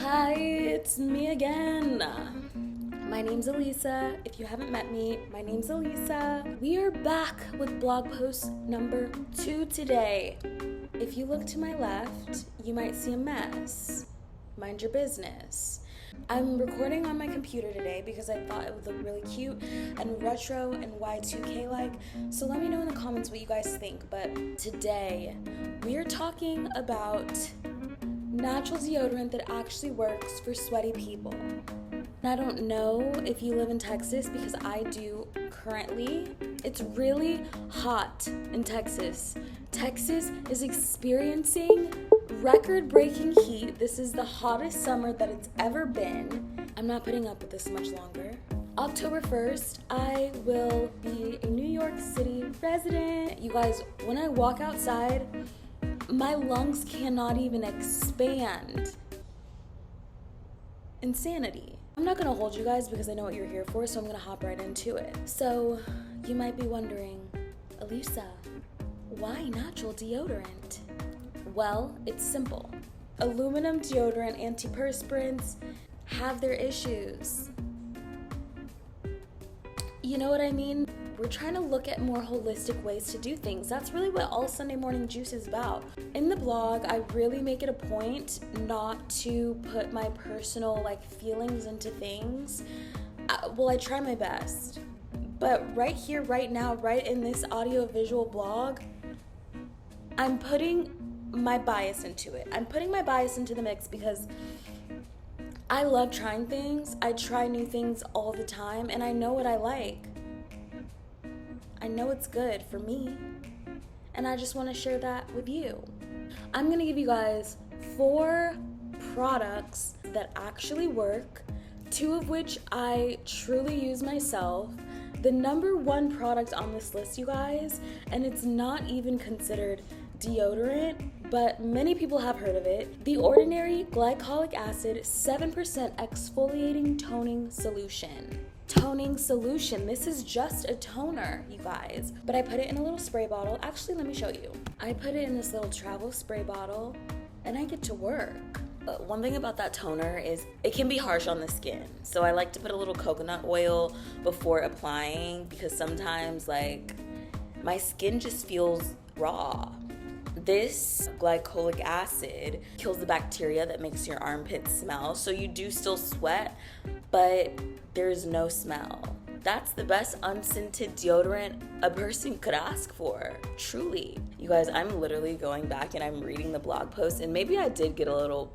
Hi, it's me again. My name's Elisa. If you haven't met me, my name's Elisa. We are back with blog post number 2 today. If you look to my left, you might see a mess. Mind your business. I'm recording on my computer today because I thought it would look really cute and retro and Y2K-like. So let me know in the comments what you guys think. But today, we are talking about natural deodorant that actually works for sweaty people. And I don't know if you live in Texas because I do currently. It's really hot in Texas. Texas is experiencing record-breaking heat. This is the hottest summer that it's ever been. I'm not putting up with this much longer. October 1st, I will be a New York City resident. You guys, when I walk outside, my lungs cannot even expand. Insanity. I'm not gonna hold you guys because I know what you're here for, so I'm gonna hop right into it. So, you might be wondering, Elisa, why natural deodorant? Well, it's simple. Aluminum deodorant antiperspirants have their issues. You know what I mean? We're trying to look at more holistic ways to do things. That's really what all Sunday Morning Juice is about. In the blog, I really make it a point not to put my personal feelings into things. I try my best. But right here, right now, right in this audio-visual blog, I'm putting my bias into it. I'm putting my bias into the mix because I love trying things. I try new things all the time, and I know what I like. I know it's good for me, and I just want to share that with you. I'm going to give you guys 4 products that actually work, 2 of which I truly use myself. The number 1 product on this list, you guys, and it's not even considered deodorant, but many people have heard of it. The Ordinary Glycolic Acid 7% Exfoliating Toning Solution. Toning solution. This is just a toner, you guys. But I put it in a little spray bottle. Actually, let me show you. I put it in this little travel spray bottle, and I get to work. But one thing about that toner is it can be harsh on the skin. So I like to put a little coconut oil before applying because sometimes my skin just feels raw. This glycolic acid kills the bacteria that makes your armpits smell. So you do still sweat, but there's no smell. That's the best unscented deodorant a person could ask for, truly. You guys, I'm literally going back and I'm reading the blog post, and maybe I did get a little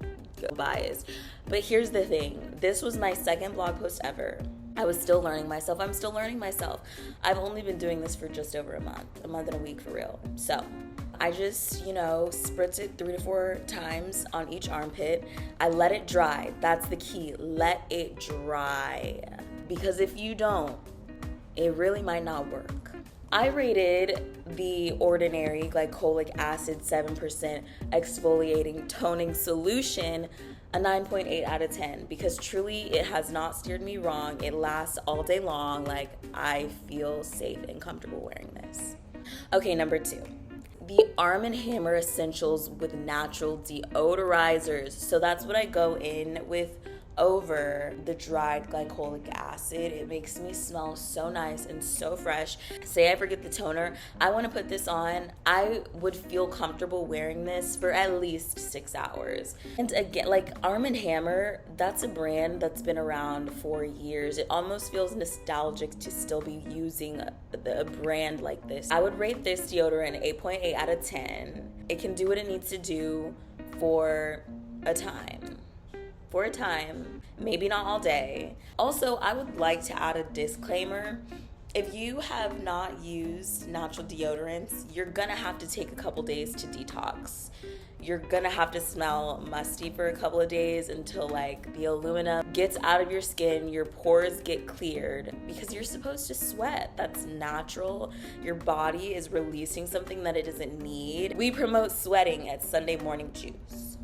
biased, but here's the thing. This was my 2nd blog post ever. I was still learning myself. I'm still learning myself. I've only been doing this for just over a month and a week for real. So I just, spritz it 3 to 4 times on each armpit. I let it dry. That's the key. Let it dry. Because if you don't, it really might not work. I rated the Ordinary Glycolic Acid 7% Exfoliating Toning Solution a 9.8 out of 10 because truly it has not steered me wrong. It lasts all day long. I feel safe and comfortable wearing this. Okay, number 2. The Arm & Hammer Essentials with Natural Deodorizers. So that's what I go in with over the dried glycolic acid. It makes me smell so nice and so fresh. Say I forget the toner, I want to put this on. I would feel comfortable wearing this for at least 6 hours. And again, Arm & Hammer, that's a brand that's been around for years. It almost feels nostalgic to still be using a brand like this. I would rate this deodorant 8.8 out of 10. It can do what it needs to do for a time. Maybe not all day. Also, I would like to add a disclaimer. If you have not used natural deodorants, you're gonna have to take a couple days to detox. You're gonna have to smell musty for a couple of days until the aluminum gets out of your skin, your pores get cleared, because you're supposed to sweat. That's natural. Your body is releasing something that it doesn't need. We promote sweating at Sunday Morning Juice.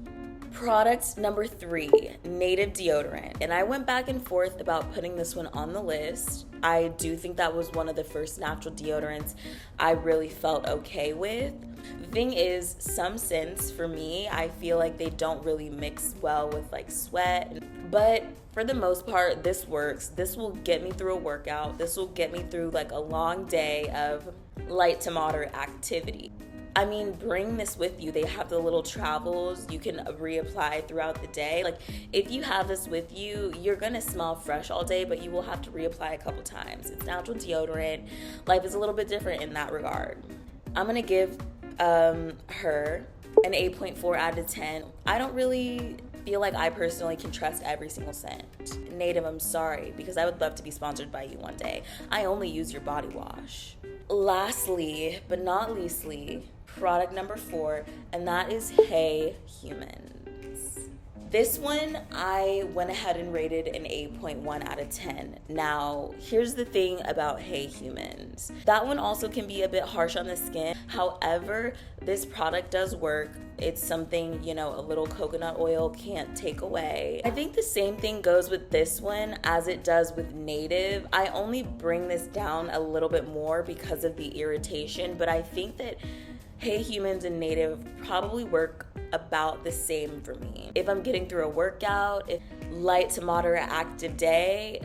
Product number 3, native deodorant. And I went back and forth about putting this one on the list. I do think that was one of the first natural deodorants I really felt okay with. The thing is, some scents for me, I feel like they don't really mix well with like sweat, but for the most part, this works. This will get me through a workout. This will get me through like a long day of light to moderate activity. I mean, bring this with you. They have the little travels you can reapply throughout the day. Like, if you have this with you, you're gonna smell fresh all day, but you will have to reapply a couple times. It's natural deodorant. Life is a little bit different in that regard. I'm gonna give her an 8.4 out of 10. I don't really feel like I personally can trust every single scent. Native, I'm sorry, because I would love to be sponsored by you one day. I only use your body wash. Lastly, but not leastly, product number 4, and that is Hey Humans. This one, I went ahead and rated an 8.1 out of 10. Now, here's the thing about Hey Humans. That one also can be a bit harsh on the skin. However, this product does work. It's something, a little coconut oil can't take away. I think the same thing goes with this one as it does with Native. I only bring this down a little bit more because of the irritation, but I think that Hey Humans and Native probably work about the same for me. If I'm getting through a workout, if light to moderate active day,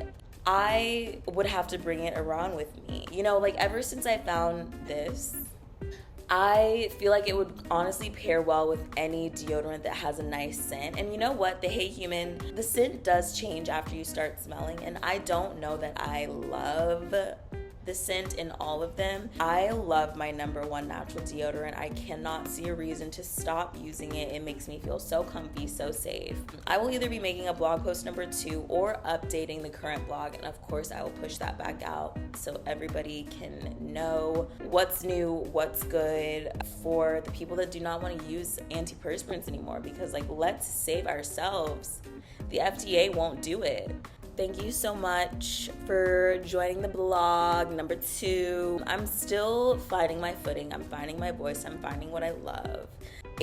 I would have to bring it around with me. Ever since I found this, I feel like it would honestly pair well with any deodorant that has a nice scent. And you know what? The Hey Human, the scent does change after you start smelling. And I don't know that I love the scent in all of them. I love my number 1 natural deodorant. I cannot see a reason to stop using it. It makes me feel so comfy, so safe. I will either be making a blog post number 2 or updating the current blog, and of course I will push that back out so everybody can know what's new, what's good for the people that do not want to use antiperspirants anymore, because let's save ourselves. The FDA won't do it. Thank you so much for joining the blog number 2. I'm still finding my footing. I'm finding my voice. I'm finding what I love.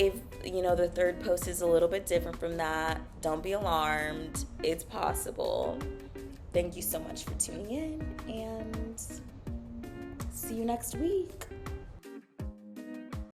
If, the third post is a little bit different from that, don't be alarmed. It's possible. Thank you so much for tuning in, and see you next week.